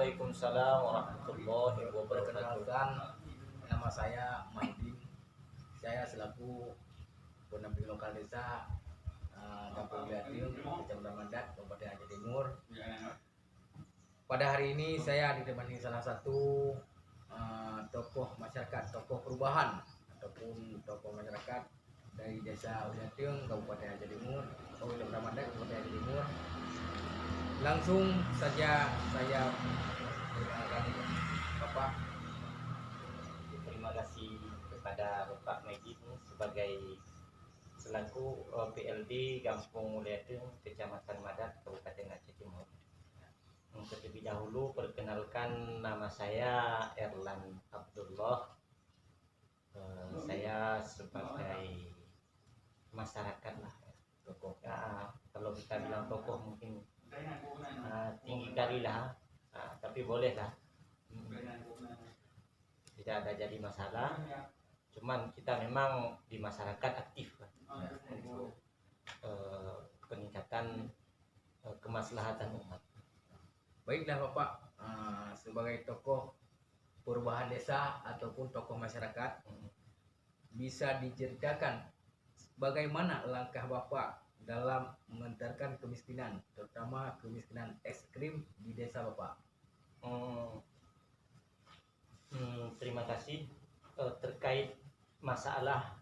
Waalaikumsalam warahmatullahi wabarakatuh. Perkenalkan, nama saya Maidin. Saya selaku pendamping lokal desa Kampung Liatiu, Kecamatan Mandat, Kabupaten Aceh Timur. Pada hari ini saya ditemani salah satu tokoh masyarakat, tokoh perubahan ataupun tokoh masyarakat dari desa Liatiu, Kabupaten Aceh Timur, Kabupaten Mandat, Kabupaten Aceh Timur. Langsung saja saya perkenalkan Bapak. Terima kasih kepada Bapak Maidin sebagai selaku PLD Kampung Liatiu, Kecamatan Mandat, Kabupaten Aceh Timur. Terlebih dahulu perkenalkan, nama saya Erlan Abdullah. Saya sebagai masyarakat lah, tokoh. Kalau kita bilang tokoh mungkin tinggi kali lah, tapi boleh lah, tidak ada jadi masalah. Cuman kita memang di masyarakat aktif untuk peningkatan kemaslahatan umat. Baiklah Bapak, sebagai tokoh perubahan desa ataupun tokoh masyarakat, bisa diceritakan bagaimana langkah Bapak dalam mengentarkan kemiskinan, terutama kemiskinan ekstrim di desa Bapak. Terima kasih. Terkait masalah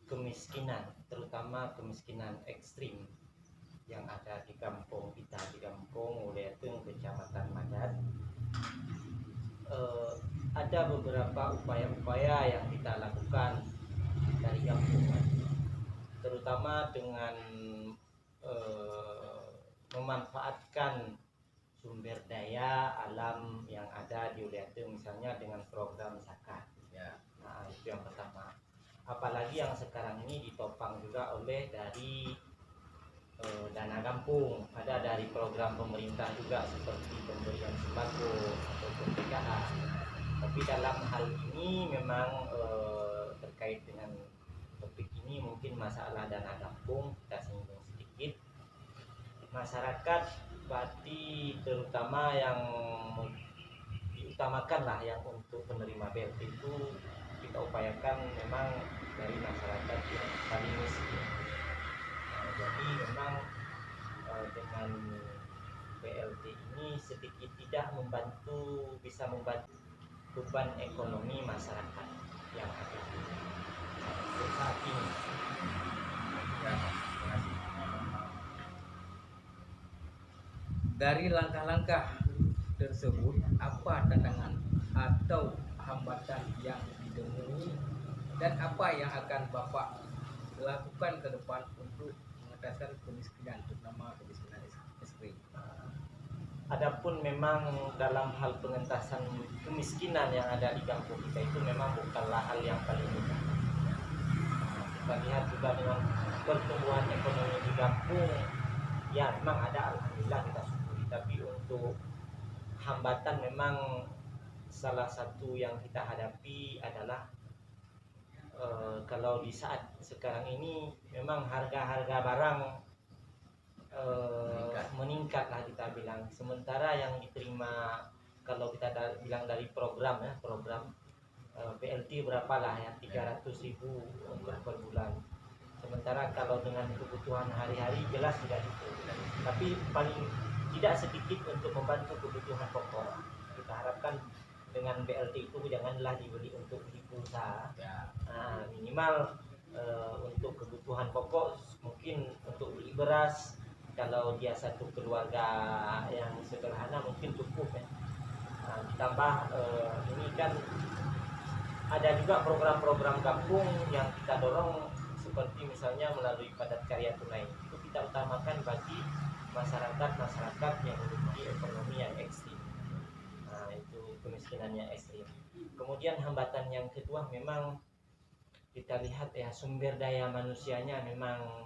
kemiskinan, terutama kemiskinan ekstrim yang ada di kampung kita, di Kampung Liatiu, Kecamatan Mandat, ada beberapa upaya-upaya yang kita lakukan dari kampung, terutama dengan memanfaatkan sumber daya alam yang ada di Liatiu, misalnya dengan program zakat. Nah, itu yang pertama. Apalagi yang sekarang ini ditopang juga oleh dari dana kampung, ada dari program pemerintah juga seperti pemberian sembako ataupun PKH. Tapi dalam hal ini memang terkait dengan topik ini mungkin masalah dana kampung kita singgung sedikit. Masyarakat berarti terutama yang diutamakan lah yang untuk penerima BLT itu kita upayakan memang dari masyarakat yang paling miskin. Jadi memang dengan BLT ini sedikit tidak bisa membantu beban ekonomi masyarakat yang ada saat ini. Dari langkah-langkah tersebut, apa tantangan atau hambatan yang ditemui dan apa yang akan Bapak lakukan ke depan untuk mengentaskan kemiskinan, terutama kemiskinan ekstrim? Adapun memang dalam hal pengentasan kemiskinan yang ada di kampung kita itu memang bukanlah hal yang paling mudah. Kita lihat juga dengan pertumbuhan ekonomi di kampung, ya memang ada, alhamdulillah kita syukuri. Tapi untuk hambatan memang salah satu yang kita hadapi adalah kalau di saat sekarang ini memang harga-harga barang meningkat lah kita bilang. Sementara yang diterima kalau kita bilang dari program PLT berapalah ya, 300.000 untuk per bulan. Sementara kalau dengan kebutuhan hari-hari jelas tidak cukup. Tapi paling tidak sedikit untuk membantu kebutuhan pokok. Kita harapkan dengan BLT itu janganlah dibeli untuk beli pulsa, minimal untuk kebutuhan pokok, mungkin untuk beli beras. Kalau dia satu keluarga yang sederhana mungkin cukup ya. Ditambah ini kan ada juga program-program kampung yang kita dorong, seperti misalnya melalui padat karya tunai. Itu kita utamakan bagi masyarakat yang memiliki ekonomi yang ekstrim. Itu kemiskinannya ekstrim. Kemudian hambatan yang kedua memang kita lihat ya, sumber daya manusianya memang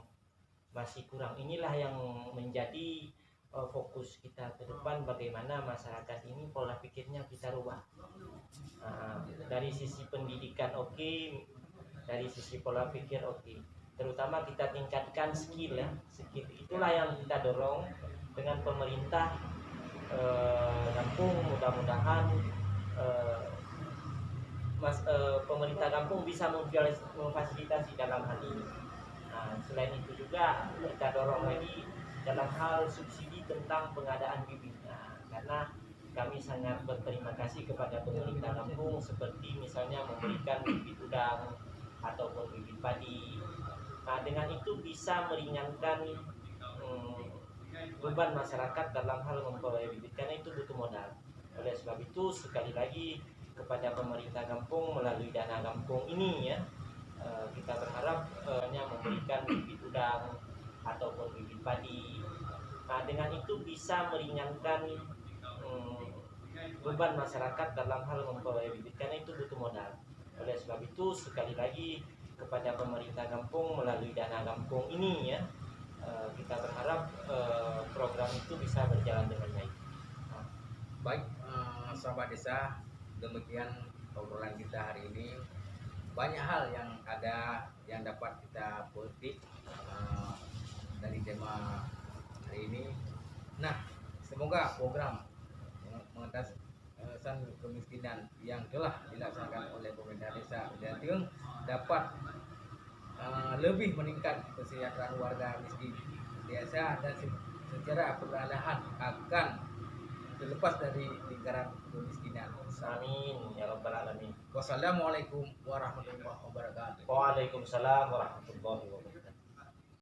masih kurang. Inilah yang menjadi fokus kita ke depan, bagaimana masyarakat ini pola pikirnya kita rubah. Dari sisi pendidikan oke, dari sisi pola pikir oke. Terutama kita tingkatkan skill ya. Skill itulah yang kita dorong dengan pemerintah kampung. Mudah-mudahan pemerintah kampung bisa memfasilitasi dalam hal ini. Nah, selain itu juga kita dorong lagi dalam hal subsidi tentang pengadaan bibit. Nah, karena kami sangat berterima kasih kepada pemerintah kampung seperti misalnya memberikan bibit udang ataupun bibit padi. Nah, dengan itu bisa meringankan beban masyarakat dalam hal memperoleh bibit karena itu butuh modal. Oleh sebab itu sekali lagi kepada pemerintah kampung melalui dana kampung ini ya, kita berharap memberikan bibit udang ataupun bibit padi. Nah, dengan itu bisa meringankan beban masyarakat dalam hal memperoleh bibit karena itu butuh modal. Oleh sebab itu sekali lagi kepada pemerintah kampung melalui dana kampung ini ya, kita berharap program itu bisa berjalan dengan baik. Baik, sahabat desa, demikian obrolan kita hari ini. Banyak hal yang ada yang dapat kita petik dari tema hari ini. Nah, semoga program pengentasan kemiskinan yang telah dilaksanakan oleh pemerintah desa Jatiung dapat lebih meningkat kesejahteraan warga miskin desa dan secara perlahan akan terlepas dari lingkaran kemiskinan. Amin ya rabbal alamin. Wassalamualaikum warahmatullahi wabarakatuh. Waalaikumsalam warahmatullahi wabarakatuh.